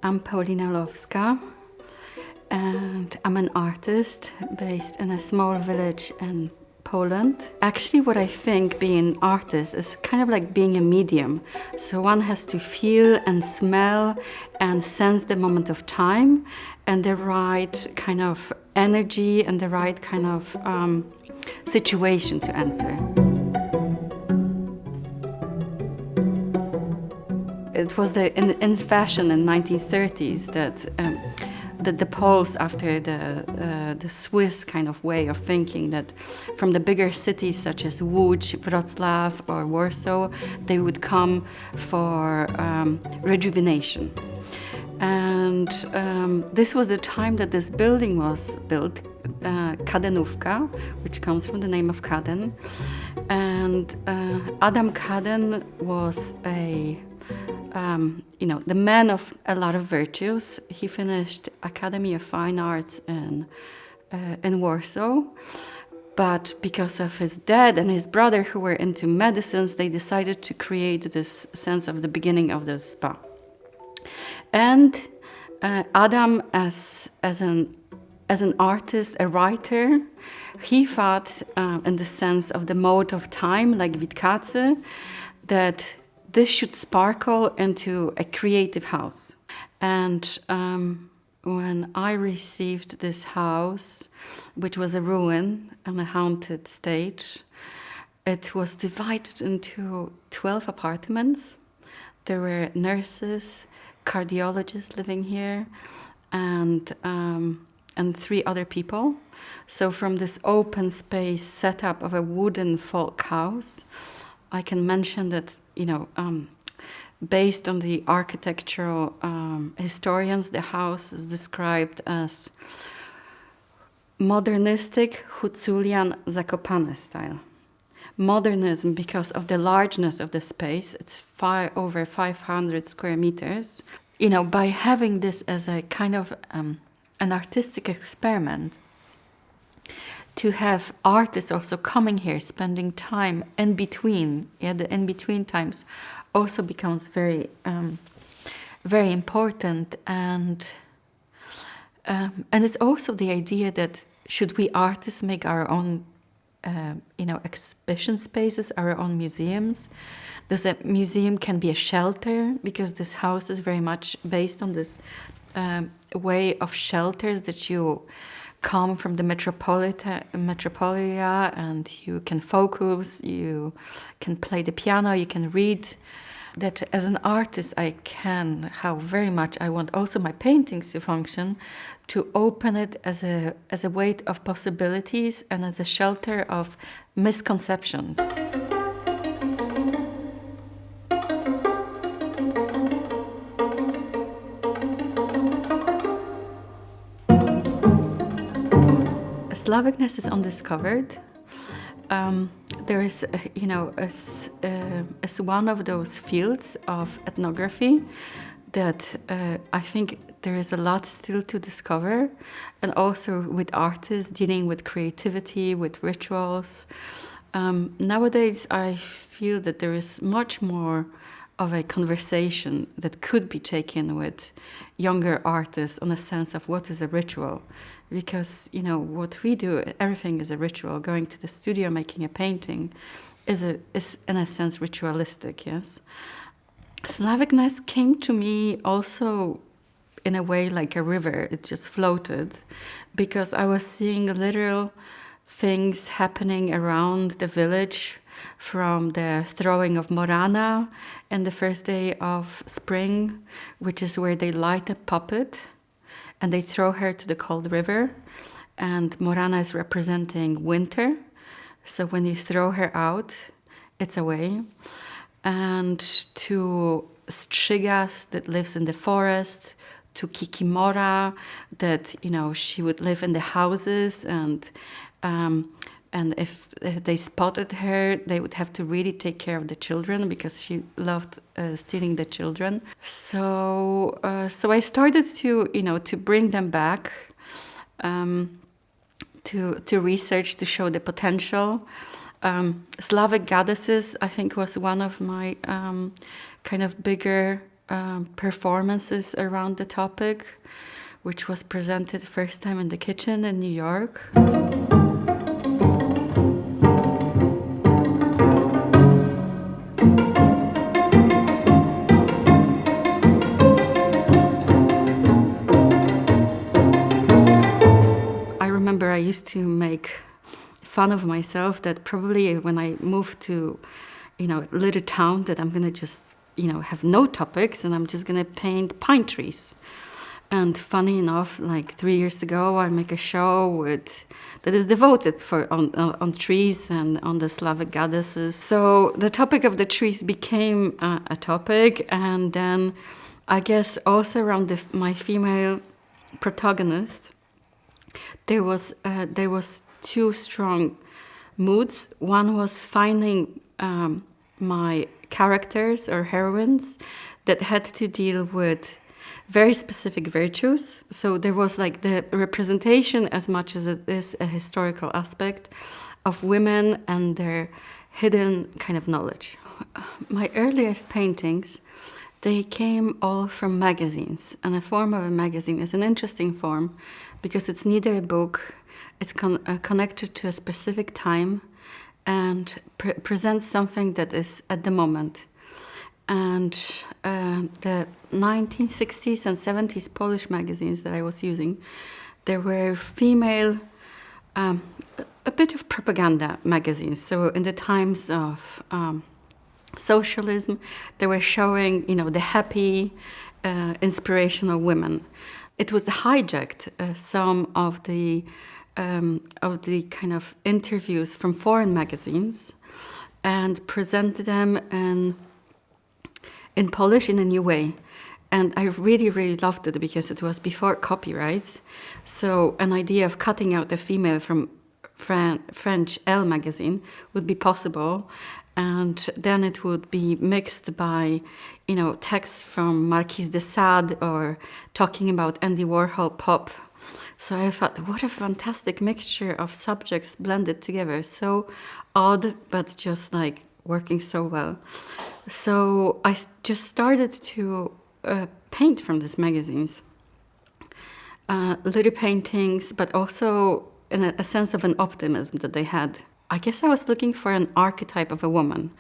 I'm Paulina Olowska, and I'm an artist based in a small village in Poland. Actually, what I think being an artist is kind of like being a medium. So one has to feel and smell and sense the moment of time and the right kind of energy and the right kind of situation to answer. It was in fashion in 1930s that the Poles, after the Swiss kind of way of thinking, that from the bigger cities such as Łódź, Wrocław or Warsaw, they would come for rejuvenation. And this was a time that this building was built, Kadenufka, which comes from the name of Kaden. And Adam Kaden was the man of a lot of virtues. He finished Academy of Fine Arts in Warsaw, but because of his dad and his brother who were into medicines, they decided to create this sense of the beginning of the spa. And Adam, as an artist, a writer, he thought in the sense of the mode of time, like Witkacy, that this should sparkle into a creative house. And when I received this house, which was a ruin and a haunted stage, it was divided into 12 apartments. There were nurses, cardiologists living here, and 3 other people. So from this open space setup of a wooden folk house, I can mention that, based on the architectural historians, the house is described as modernistic Hutsulian Zakopane style. Modernism because of the largeness of the space. It's over 500 square meters. By having this as a kind of an artistic experiment, to have artists also coming here, spending time in between, the in-between times also becomes very, very important. And it's also the idea that should we artists make our own, exhibition spaces, our own museums? Does a museum can be a shelter? Because this house is very much based on this way of shelters that you come from the metropolia and you can focus, you can play the piano, you can read. That as an artist how very much I want also my paintings to function, to open it as a way of possibilities and as a shelter of misconceptions. Slavicness is undiscovered. There is, as one of those fields of ethnography that I think there is a lot still to discover, and also with artists dealing with creativity, with rituals. Nowadays, I feel that there is much more of a conversation that could be taken with younger artists on a sense of what is a ritual. Because, what we do, everything is a ritual. Going to the studio, making a painting is in a sense ritualistic, yes? Slavicness came to me also in a way like a river. It just floated because I was seeing literal things happening around the village, from the throwing of Morana and the first day of spring, which is where they light a puppet and they throw her to the cold river. And Morana is representing winter. So when you throw her out, it's away. And to Strzygas that lives in the forest, to Kikimora that, she would live in the houses, and if they spotted her, they would have to really take care of the children because she loved stealing the children. So I started to bring them back, to research, to show the potential. Slavic goddesses, I think, was one of my kind of bigger performances around the topic, which was presented first time in the kitchen in New York. I remember I used to make fun of myself that probably when I moved to, a little town, that I'm going to just, have no topics and I'm just going to paint pine trees. And funny enough, like 3 years ago, I make a show that is devoted on trees and on the Slavic goddesses. So the topic of the trees became a topic, and then I guess also around my female protagonist, there was two strong moods. One was finding my characters or heroines that had to deal with very specific virtues. So there was like the representation, as much as it is a historical aspect, of women and their hidden kind of knowledge. My earliest paintings, they came all from magazines. And the form of a magazine is an interesting form because it's neither a book, it's connected to a specific time and presents something that is at the moment. And the 1960s and 70s Polish magazines that I was using, there were female, a bit of propaganda magazines. So in the times of socialism, they were showing, the happy, inspirational women. It was hijacked some of the kind of interviews from foreign magazines and presented them in Polish in a new way. And I really, really loved it because it was before copyrights. So an idea of cutting out a female from French Elle magazine would be possible. And then it would be mixed by, texts from Marquise de Sade or talking about Andy Warhol pop. So I thought, what a fantastic mixture of subjects blended together. So odd, but just like working so well. So I just started to paint from these magazines. Little paintings, but also in a sense of an optimism that they had. I guess I was looking for an archetype of a woman.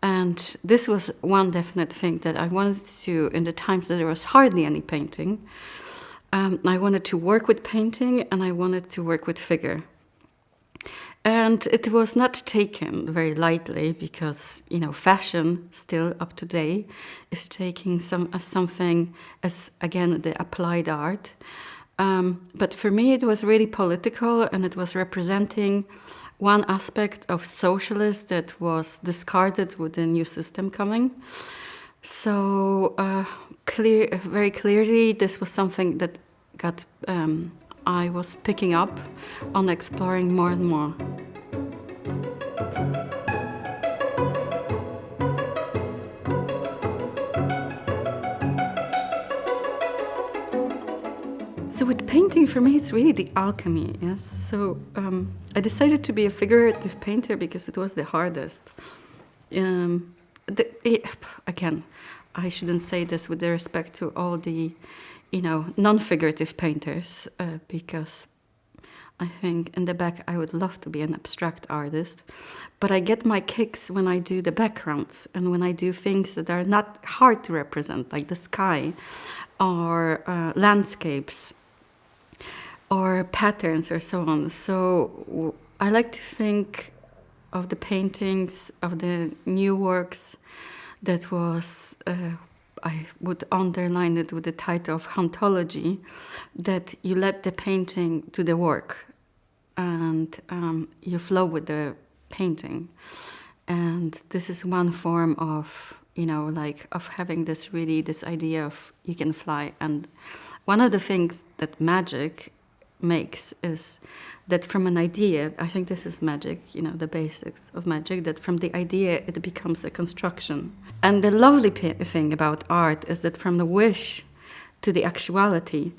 And this was one definite thing that I wanted to, in the times that there was hardly any painting, I wanted to work with painting and I wanted to work with figure. And it was not taken very lightly because, fashion still up to date is taking something as, again, the applied art. But for me, it was really political and it was representing one aspect of socialists that was discarded with the new system coming. So very clearly, this was something that I was picking up on exploring more and more. So with painting, for me, it's really the alchemy, yes? So I decided to be a figurative painter because it was the hardest. Again, I shouldn't say this with respect to all the, non-figurative painters, because I think in the back I would love to be an abstract artist. But I get my kicks when I do the backgrounds and when I do things that are not hard to represent, like the sky or landscapes or patterns or so on. So I like to think of the paintings, of the new works that was, I would underline it with the title of hauntology, that you let the painting do the work and you flow with the painting. And this is one form of, of having this idea of you can fly. And one of the things that magic makes is that from an idea, I think this is magic, the basics of magic, that from the idea it becomes a construction. And the lovely thing about art is that from the wish to the actuality,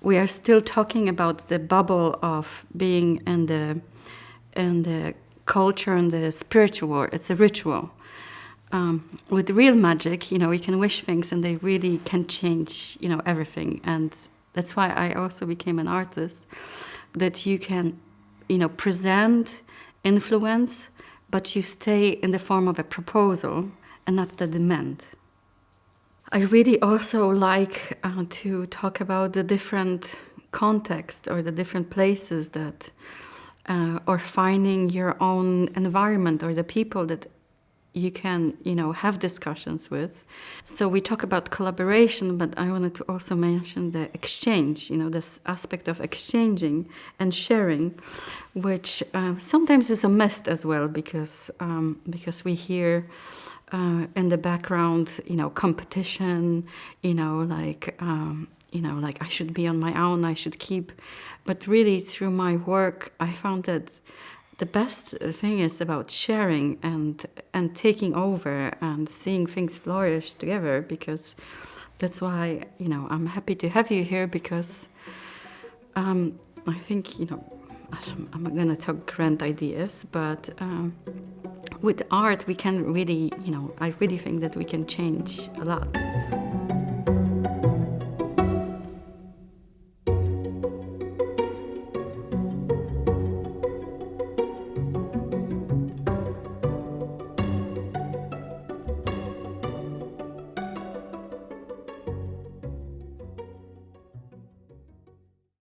we are still talking about the bubble of being in the culture and the spiritual world. It's a ritual. with real magic, you can wish things and they really can change, everything. And that's why I also became an artist, that you can, present influence, but you stay in the form of a proposal and not the demand. I really also like to talk about the different context or the different places that, or finding your own environment or the people that you can, have discussions with. So we talk about collaboration, but I wanted to also mention the exchange, this aspect of exchanging and sharing, which sometimes is a missed as well, because we hear in the background, competition, like I should be on my own, I should keep. But really, through my work, I found that the best thing is about sharing and taking over and seeing things flourish together, because that's why, I'm happy to have you here, because I think, I'm going to talk grand ideas, but with art we can really, I really think that we can change a lot.